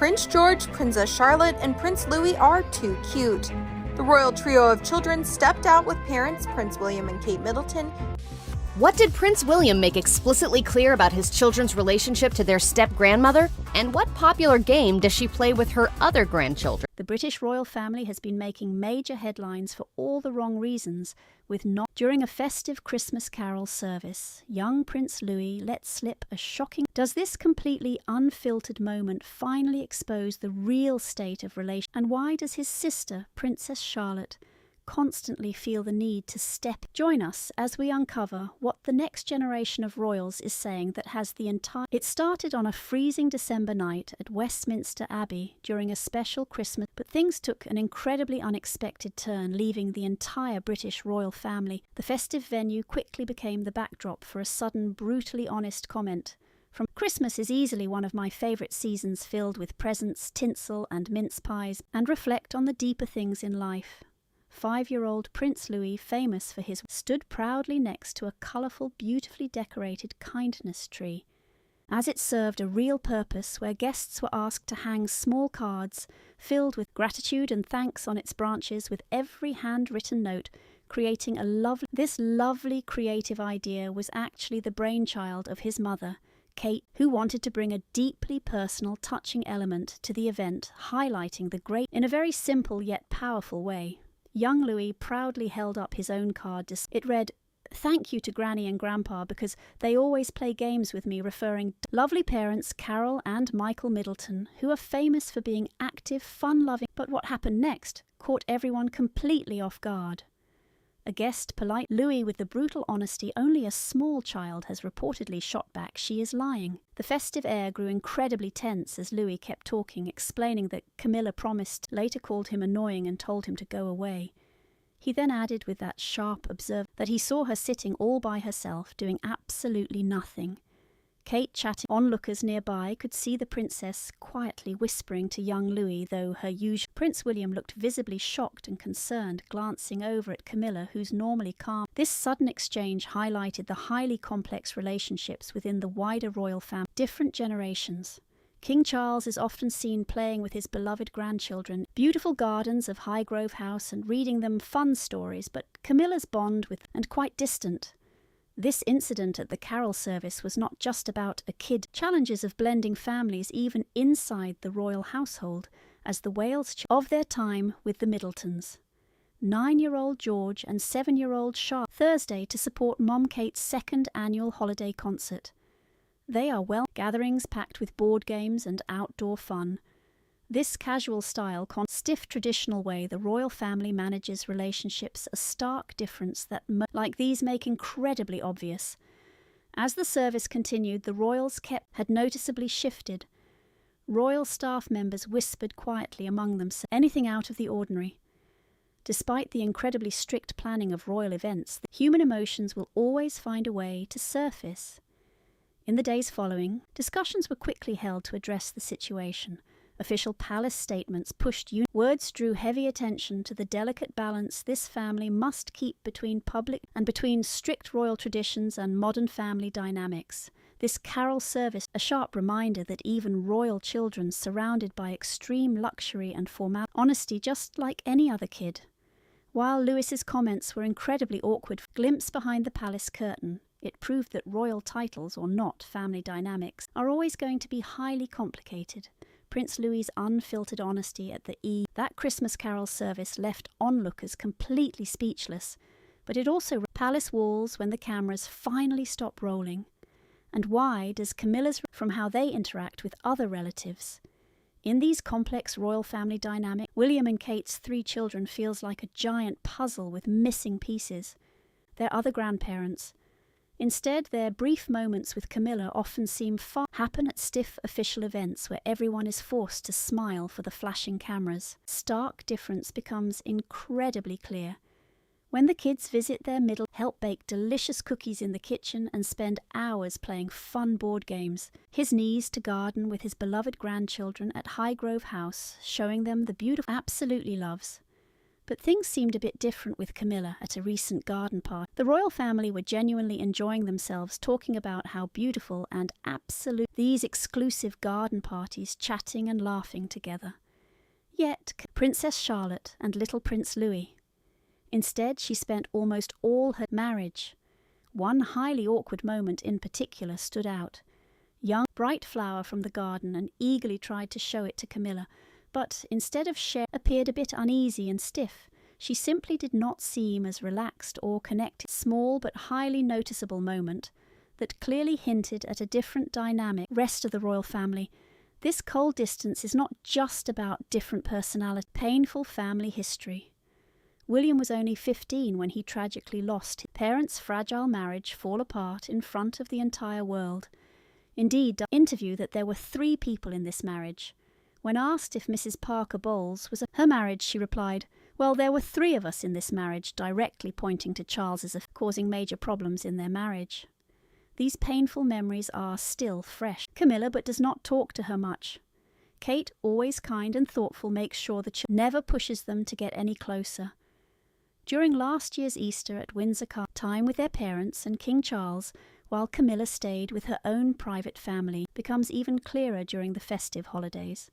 Prince George, Princess Charlotte, and Prince Louis are too cute. The royal trio of children stepped out with parents Prince William and Kate Middleton. What did Prince William make explicitly clear about his children's relationship to their step-grandmother? And what popular game does she play with her other grandchildren? The British royal family has been making major headlines for all the wrong reasons, with not during a festive Christmas carol service, young Prince Louis let slip a shocking. Does this completely unfiltered moment finally expose the real state of relations? And why does his sister, Princess Charlotte, constantly feel the need to step? Join us as we uncover what the next generation of royals is saying that has the entire. It started on a freezing December night at Westminster Abbey during a special Christmas, but things took an incredibly unexpected turn, leaving the entire British royal family. The festive venue quickly became the backdrop for a sudden, brutally honest comment from Christmas is easily one of my favourite seasons, filled with presents, tinsel and mince pies, and reflect on the deeper things in life. 5-year-old Prince Louis, famous for his, stood proudly next to a colourful, beautifully decorated kindness tree, as it served a real purpose, where guests were asked to hang small cards filled with gratitude and thanks on its branches, with every handwritten note creating a lovely. This lovely creative idea was actually the brainchild of his mother, Kate, who wanted to bring a deeply personal, touching element to the event, highlighting the great in a very simple yet powerful way. Young Louis proudly held up his own card. It read, "Thank you to Granny and Grandpa because they always play games with me," referring to lovely parents Carol and Michael Middleton, who are famous for being active, fun-loving. But what happened next caught everyone completely off guard. A guest polite Louis with the brutal honesty only a small child has reportedly shot back, "She is lying." The festive air grew incredibly tense as Louis kept talking, explaining that Camilla promised, later called him annoying and told him to go away. He then added with that sharp observe that he saw her sitting all by herself, doing absolutely nothing. Kate, chatting onlookers nearby, could see the princess quietly whispering to young Louis, though her usual. Prince William looked visibly shocked and concerned, glancing over at Camilla, who's normally calm. This sudden exchange highlighted the highly complex relationships within the wider royal family. Different generations. King Charles is often seen playing with his beloved grandchildren, beautiful gardens of Highgrove House, and reading them fun stories, but Camilla's bond with and quite distant. This incident at the carol service was not just about a kid. Challenges of blending families even inside the royal household, as the Wales of their time with the Middletons. 9-year-old George and 7-year-old Charlotte Thursday to support Mom Kate's second annual holiday concert. They are gatherings packed with board games and outdoor fun. This casual style, stiff traditional way the royal family manages relationships, a stark difference that like these make incredibly obvious. As the service continued, the royals had noticeably shifted. Royal staff members whispered quietly among themselves, anything out of the ordinary. Despite the incredibly strict planning of royal events, human emotions will always find a way to surface. In the days following, discussions were quickly held to address the situation. Official palace statements pushed words drew heavy attention to the delicate balance this family must keep between between strict royal traditions and modern family dynamics. This carol service, a sharp reminder that even royal children surrounded by extreme luxury and formality, honesty just like any other kid. While Louis's comments were incredibly awkward, glimpse behind the palace curtain, it proved that royal titles or not, family dynamics, are always going to be highly complicated. Prince Louis's unfiltered honesty at that Christmas carol service left onlookers completely speechless, but it also palace walls when the cameras finally stop rolling. And why does Camilla's from how they interact with other relatives? In these complex royal family dynamics, William and Kate's 3 children feels like a giant puzzle with missing pieces. Their other grandparents. Instead, their brief moments with Camilla often happen at stiff official events where everyone is forced to smile for the flashing cameras. Stark difference becomes incredibly clear. When the kids visit their help bake delicious cookies in the kitchen and spend hours playing fun board games. His knees to garden with his beloved grandchildren at Highgrove House, showing them the beautiful absolutely loves. But things seemed a bit different with Camilla at a recent garden party. The royal family were genuinely enjoying themselves, talking about how beautiful and absolute these exclusive garden parties, chatting and laughing together. Yet, Princess Charlotte and little Prince Louis. Instead, she spent almost all her marriage. One highly awkward moment in particular stood out. Young, bright flower from the garden and eagerly tried to show it to Camilla, but instead of appeared a bit uneasy and stiff. She simply did not seem as relaxed or connected. Small but highly noticeable moment that clearly hinted at a different dynamic. Rest of the royal family. This cold distance is not just about different personality, painful family history. William was only 15 when he tragically lost his parents' fragile marriage fall apart in front of the entire world. Indeed, the interview that there were 3 people in this marriage. When asked if Mrs. Parker Bowles was her marriage, she replied, "Well, there were 3 of us in this marriage," directly pointing to Charles as causing major problems in their marriage. These painful memories are still fresh. Camilla but does not talk to her much. Kate, always kind and thoughtful, makes sure the child never pushes them to get any closer. During last year's Easter at Windsor Castle, time with their parents and King Charles, while Camilla stayed with her own private family, becomes even clearer during the festive holidays.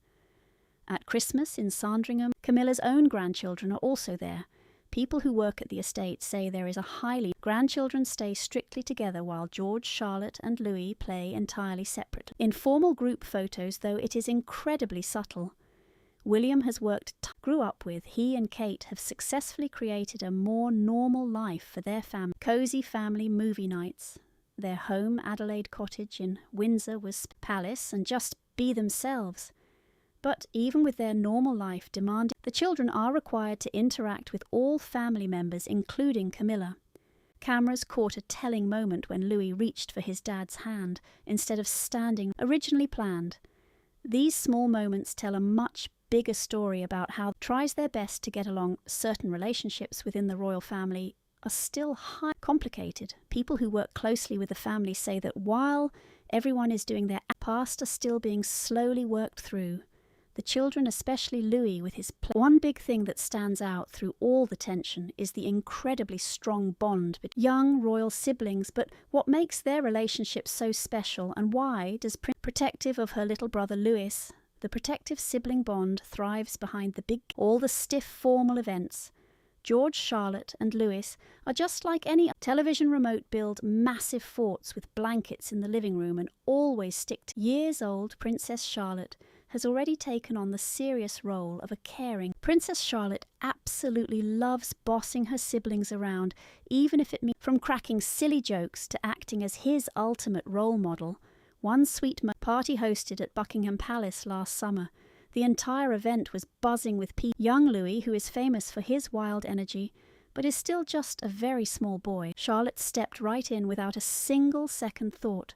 At Christmas in Sandringham, Camilla's own grandchildren are also there. People who work at the estate say there is a highly grandchildren stay strictly together while George, Charlotte and Louis play entirely separate. In formal group photos, though, it is incredibly subtle. William has grew up with, he and Kate have successfully created a more normal life for their family. Cozy family movie nights. Their home, Adelaide Cottage in Windsor, was palace and just be themselves. But even with their normal life demanding, the children are required to interact with all family members, including Camilla. Cameras caught a telling moment when Louis reached for his dad's hand instead of standing originally planned. These small moments tell a much bigger story about how tries their best to get along. Certain relationships within the royal family are still highly complicated. People who work closely with the family say that while everyone is doing their past are still being slowly worked through. The children, especially Louis with his one big thing that stands out through all the tension is the incredibly strong bond between young royal siblings. But what makes their relationship so special, and why does protective of her little brother Louis, the protective sibling bond thrives behind all the stiff formal events. George, Charlotte and Louis are just like any television remote build massive forts with blankets in the living room and always stick to. Years old Princess Charlotte has already taken on the serious role of a caring. Princess Charlotte absolutely loves bossing her siblings around, even if it means from cracking silly jokes to acting as his ultimate role model. One sweet party hosted at Buckingham Palace last summer. The entire event was buzzing with people. Young Louis, who is famous for his wild energy, but is still just a very small boy. Charlotte stepped right in without a single second thought.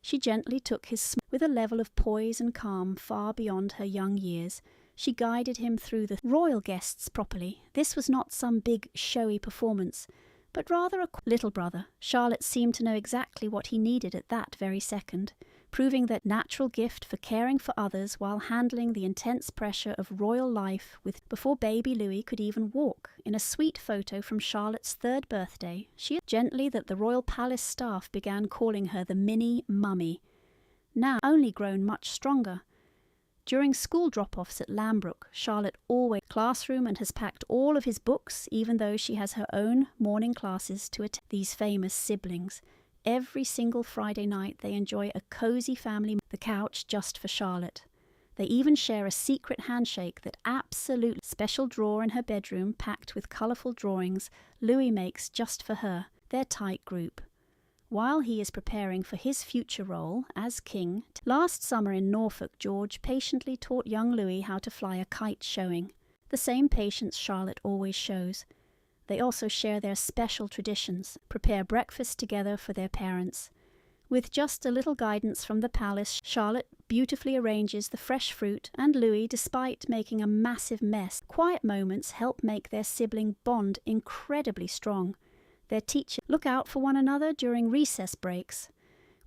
She gently took his with a level of poise and calm far beyond her young years. She guided him through the royal guests properly. This was not some big, showy performance, but rather a little brother. Charlotte seemed to know exactly what he needed at that very second, proving that natural gift for caring for others while handling the intense pressure of royal life before baby Louis could even walk. In a sweet photo from Charlotte's 3rd birthday, she gently that the royal palace staff began calling her the mini mummy, now only grown much stronger. During school drop-offs at Lambrook, Charlotte always classroom and has packed all of his books, even though she has her own morning classes to attend. These famous siblings. Every single Friday night they enjoy a cozy family, the couch just for Charlotte. They even share a secret handshake that absolute special drawer in her bedroom packed with colourful drawings Louis makes just for her, their tight group. While he is preparing for his future role as king, last summer in Norfolk, George patiently taught young Louis how to fly a kite showing, the same patience Charlotte always shows. They also share their special traditions, prepare breakfast together for their parents. With just a little guidance from the palace, Charlotte beautifully arranges the fresh fruit, and Louis, despite making a massive mess, quiet moments help make their sibling bond incredibly strong. Their teachers look out for one another during recess breaks.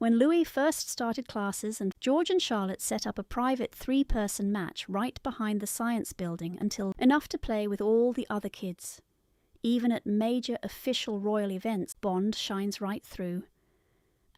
When Louis first started classes, and George and Charlotte set up a private 3-person match right behind the science building until enough to play with all the other kids. Even at major official royal events, Bond shines right through.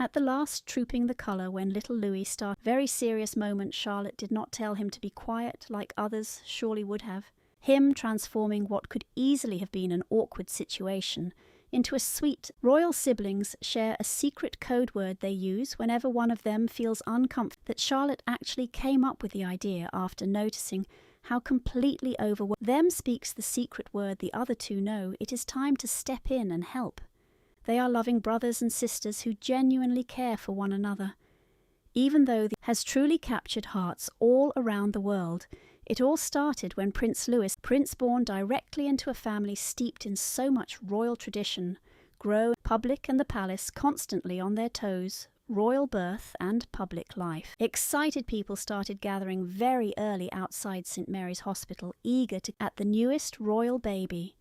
At the last Trooping the Colour, when little Louis started a very serious moment, Charlotte did not tell him to be quiet like others surely would have. Him transforming what could easily have been an awkward situation into a sweet. Royal siblings share a secret code word they use whenever one of them feels uncomfortable, that Charlotte actually came up with the idea after noticing how completely overwhelmed them speaks the secret word the other two know. It is time to step in and help. They are loving brothers and sisters who genuinely care for one another. Even though this has truly captured hearts all around the world, it all started when Prince Louis, prince born directly into a family steeped in so much royal tradition, grow public and the palace constantly on their toes, royal birth and public life. Excited people started gathering very early outside St. Mary's Hospital, eager to at the newest royal baby.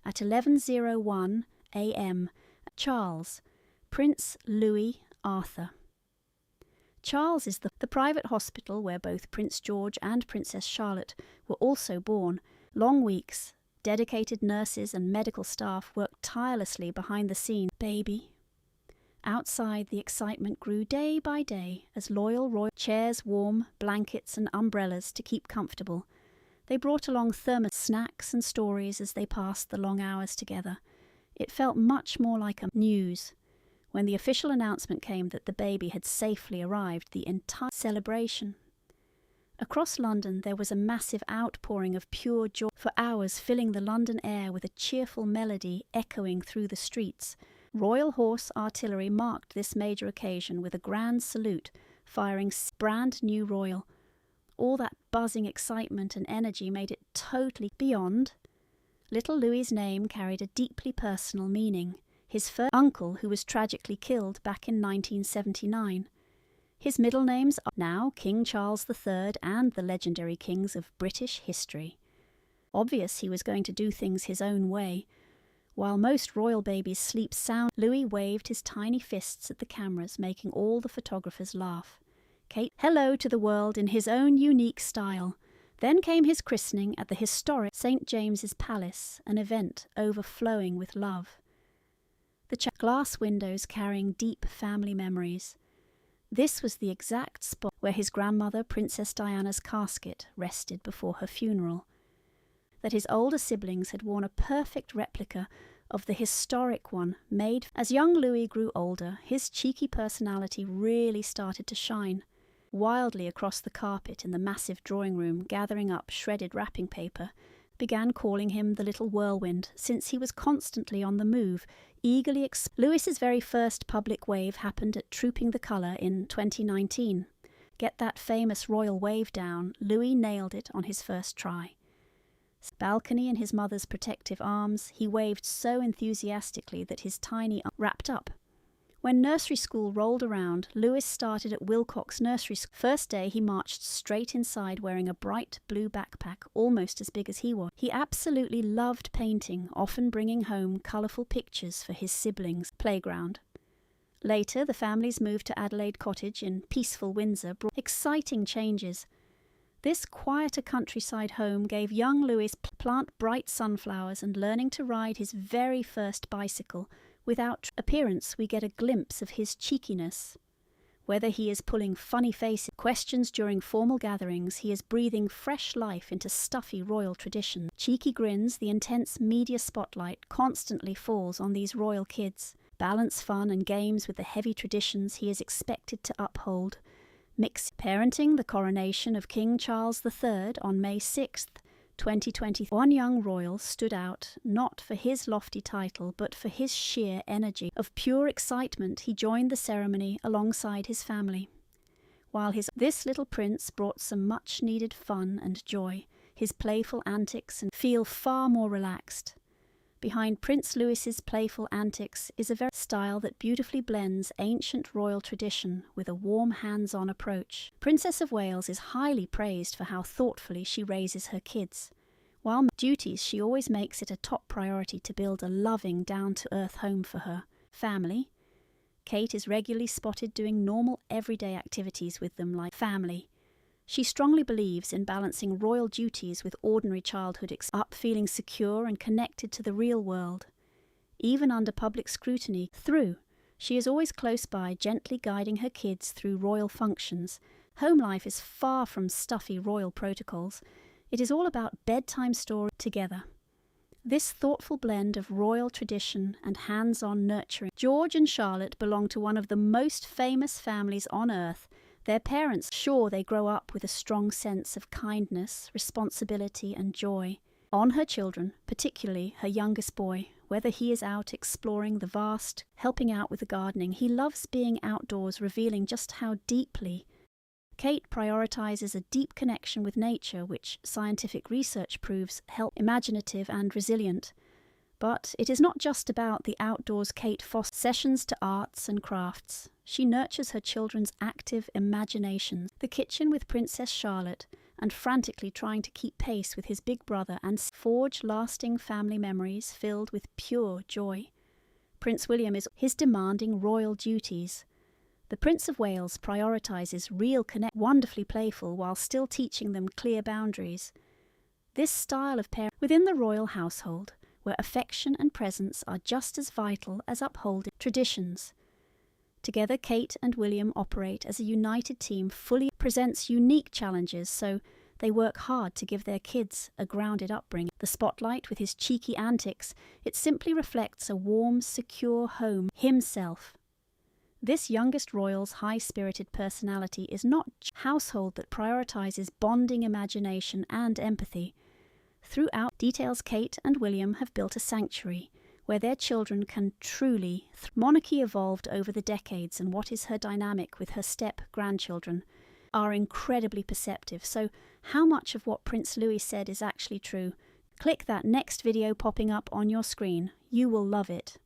At 11:01 a.m., Charles, Prince Louis Arthur. Charles is the private hospital where both Prince George and Princess Charlotte were also born. Long weeks, dedicated nurses and medical staff worked tirelessly behind the scenes. Baby. Outside, the excitement grew day by day as loyal royal chairs, warm blankets and umbrellas to keep comfortable. They brought along thermos, snacks and stories as they passed the long hours together. It felt much more like a news. When the official announcement came that the baby had safely arrived, the entire celebration. Across London there was a massive outpouring of pure joy for hours, filling the London air with a cheerful melody echoing through the streets. Royal Horse Artillery marked this major occasion with a grand salute, firing brand new royal. All that buzzing excitement and energy made it totally beyond. Little Louis's name carried a deeply personal meaning. His first uncle, who was tragically killed back in 1979. His middle names are now King Charles III and the legendary kings of British history. Obvious he was going to do things his own way. While most royal babies sleep sound, Louis waved his tiny fists at the cameras, making all the photographers laugh. Kate hello to the world in his own unique style. Then came his christening at the historic St. James's Palace, an event overflowing with love. The glass windows carrying deep family memories. This was the exact spot where his grandmother, Princess Diana's casket, rested before her funeral. That his older siblings had worn a perfect replica of the historic one made. As young Louis grew older, his cheeky personality really started to shine. Wildly across the carpet in the massive drawing room, gathering up shredded wrapping paper, began calling him the little whirlwind, since he was constantly on the move, eagerly Louis's very first public wave happened at Trooping the Colour in 2019. Get that famous royal wave down, Louis nailed it on his first try. Balcony in his mother's protective arms, he waved so enthusiastically that his tiny arm wrapped up. When nursery school rolled around, Louis started at Wilcox Nursery School. First day he marched straight inside wearing a bright blue backpack almost as big as he was. He absolutely loved painting, often bringing home colourful pictures for his siblings' playground. Later, the families moved to Adelaide Cottage in peaceful Windsor, brought exciting changes. This quieter countryside home gave young Louis plant bright sunflowers and learning to ride his very first bicycle. Without appearance, we get a glimpse of his cheekiness. Whether he is pulling funny faces, questions during formal gatherings, he is breathing fresh life into stuffy royal tradition. Cheeky grins, the intense media spotlight constantly falls on these royal kids. Balance fun and games with the heavy traditions he is expected to uphold. Mix parenting the coronation of King Charles III on May 6th, 2020. One young royal stood out, not for his lofty title, but for his sheer energy. Of pure excitement, he joined the ceremony alongside his family. While this little prince brought some much-needed fun and joy, his playful antics and feel far more relaxed. Behind Prince Louis's playful antics is a very style that beautifully blends ancient royal tradition with a warm hands-on approach. Princess of Wales is highly praised for how thoughtfully she raises her kids. While duties, she always makes it a top priority to build a loving, down-to-earth home for her family. Kate is regularly spotted doing normal everyday activities with them like family. She strongly believes in balancing royal duties with ordinary childhood feeling secure and connected to the real world. Even under public scrutiny, she is always close by, gently guiding her kids through royal functions. Home life is far from stuffy royal protocols. It is all about bedtime stories together. This thoughtful blend of royal tradition and hands-on nurturing. George and Charlotte belong to one of the most famous families on earth. Their parents ensure they grow up with a strong sense of kindness, responsibility, and joy. On her children, particularly her youngest boy, whether he is out exploring the vast, helping out with the gardening, he loves being outdoors, revealing just how deeply Kate prioritizes a deep connection with nature, which scientific research proves help imaginative and resilient. But it is not just about the outdoors. Kate fosters sessions to arts and crafts. She nurtures her children's active imaginations. The kitchen with Princess Charlotte, and frantically trying to keep pace with his big brother and forge lasting family memories filled with pure joy. Prince William is his demanding royal duties. The Prince of Wales prioritizes real wonderfully playful while still teaching them clear boundaries. This style of parent within the royal household, where affection and presence are just as vital as upholding traditions. Together, Kate and William operate as a united team, fully presents unique challenges, so they work hard to give their kids a grounded upbringing. The spotlight with his cheeky antics, it simply reflects a warm, secure home himself. This youngest royal's high-spirited personality is not a household that prioritizes bonding imagination and empathy. Throughout, details Kate and William have built a sanctuary where their children can truly monarchy evolved over the decades, and what is her dynamic with her step-grandchildren are incredibly perceptive. So how much of what Prince Louis said is actually true? Click that next video popping up on your screen. You will love it.